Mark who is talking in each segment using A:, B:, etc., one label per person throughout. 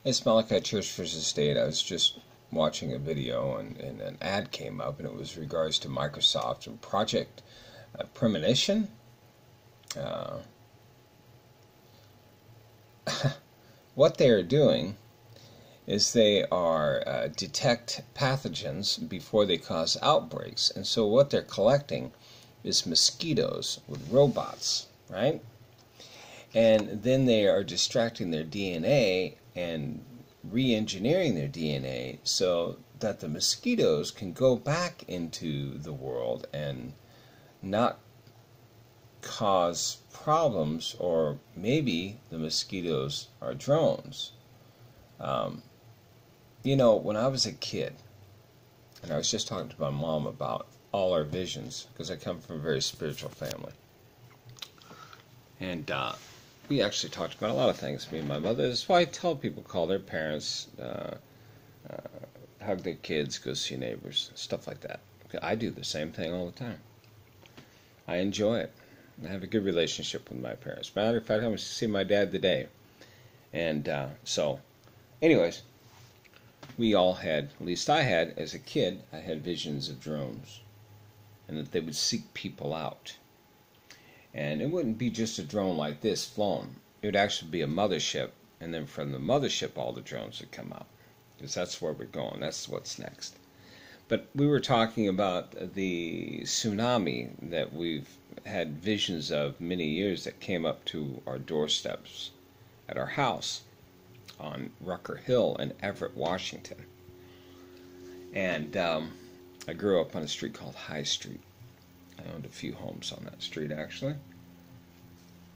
A: It's Malachi Church versus State. I was just watching a video and an ad came up, and it was regards to Microsoft and Project Premonition. What they are doing is they are detect pathogens before they cause outbreaks. And so what they're collecting is mosquitoes with robots, right? And then they are distracting their DNA and re-engineering their DNA so that the mosquitoes can go back into the world and not cause problems, or maybe the mosquitoes are drones. You know, when I was a kid, and I was just talking to my mom about all our visions, because I come from a very spiritual family. And we actually talked about a lot of things, me and my mother. That's why I tell people, call their parents, hug their kids, go see neighbors, stuff like that. I do the same thing all the time. I enjoy it. I have a good relationship with my parents. Matter of fact, I went to see my dad today. And so, anyways, we all had, at least I had, as a kid, I had visions of drones. And that they would seek people out. And it wouldn't be just a drone like this flown. It would actually be a mothership. And then from the mothership, all the drones would come out. Because that's where we're going. That's what's next. But we were talking about the tsunami that we've had visions of many years that came up to our doorsteps at our house on Rucker Hill in Everett, Washington. And I grew up on a street called High Street. I owned a few homes on that street, actually.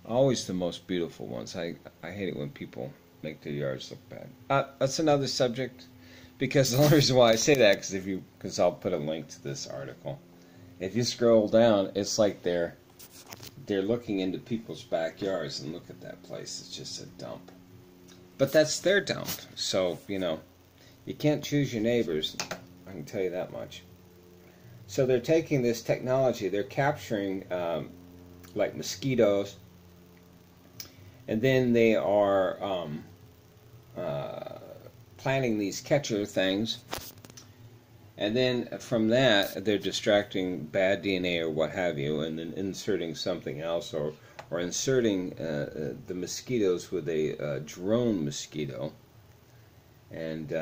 A: Always the most beautiful ones. I hate it when people make their yards look bad. That's another subject, because the only reason why I say that is because I'll put a link to this article. If you scroll down, it's like they're looking into people's backyards, and look at that place. It's just a dump. But that's their dump. So, you know, you can't choose your neighbors. I can tell you that much. So they're taking this technology, they're capturing like mosquitoes, and then they are planting these catcher things, and then from that they're distracting bad DNA or what have you, and then inserting something else, or inserting the mosquitoes with a drone mosquito, and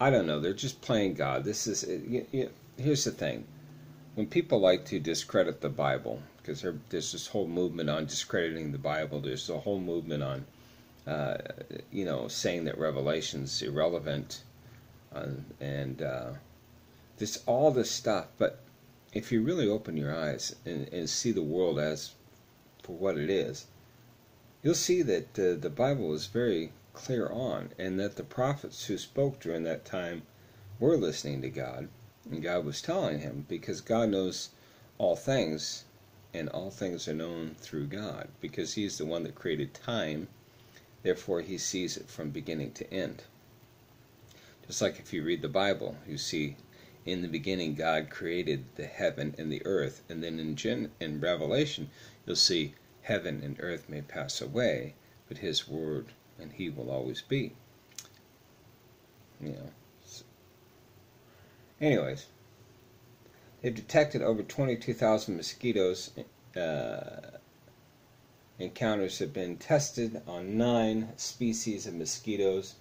A: I don't know, they're just playing God. This is, here's the thing. When people like to discredit the Bible, because there's this whole movement on discrediting the Bible, there's a whole movement on, saying that Revelation's irrelevant, and this all this stuff. But if you really open your eyes and see the world as for what it is, you'll see that the Bible is very clear on, and that the prophets who spoke during that time were listening to God, and God was telling him, because God knows all things, and all things are known through God, because he's the one that created time, therefore he sees it from beginning to end. Just like if you read the Bible, you see in the beginning God created the heaven and the earth, and then in Revelation you'll see heaven and earth may pass away, but his word and he will always be. Anyways, they've detected over 22,000 mosquitoes. Encounters have been tested on 9 species of mosquitoes,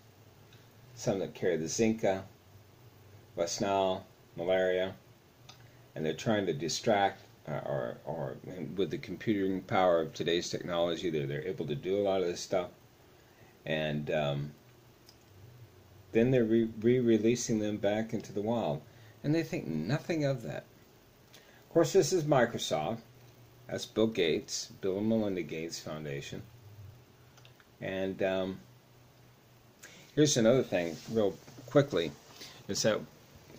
A: some that carry the Zika, West Nile, malaria, and they're trying to distract, or with the computing power of today's technology, they're able to do a lot of this stuff. And then they're re-releasing them back into the wild. And they think nothing of that. Of course, this is Microsoft. That's Bill Gates, Bill and Melinda Gates Foundation. And here's another thing, real quickly, is that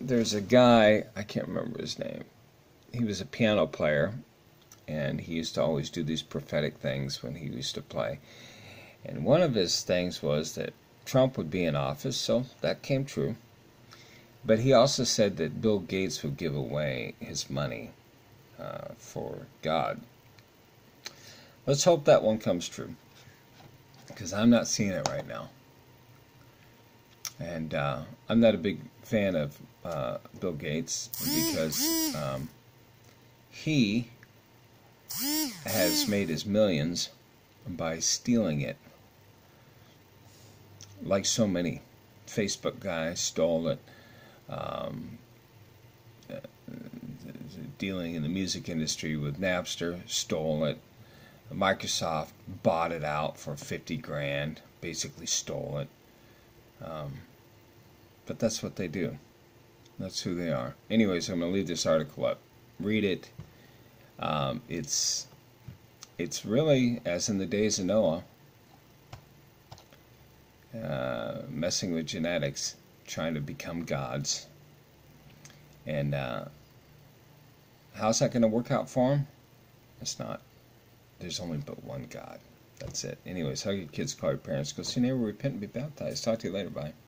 A: there's a guy, I can't remember his name. He was a piano player, and he used to always do these prophetic things when he used to play. And one of his things was that Trump would be in office, so that came true. But he also said that Bill Gates would give away his money for God. Let's hope that one comes true. because I'm not seeing it right now. And I'm not a big fan of Bill Gates because he has made his millions by stealing it. Like so many. Facebook guy stole it. Dealing in the music industry with Napster, stole it. Microsoft bought it out for 50 grand, basically stole it. But that's what they do. That's who they are. Anyways, I'm going to leave this article up. Read it. It's really, as in the days of Noah, messing with genetics, trying to become gods. And how's that going to work out for them? It's not. There's only but one God. That's it. Anyways, hug your kids, call your parents, go see your neighbor, repent, and be baptized. Talk to you later. Bye.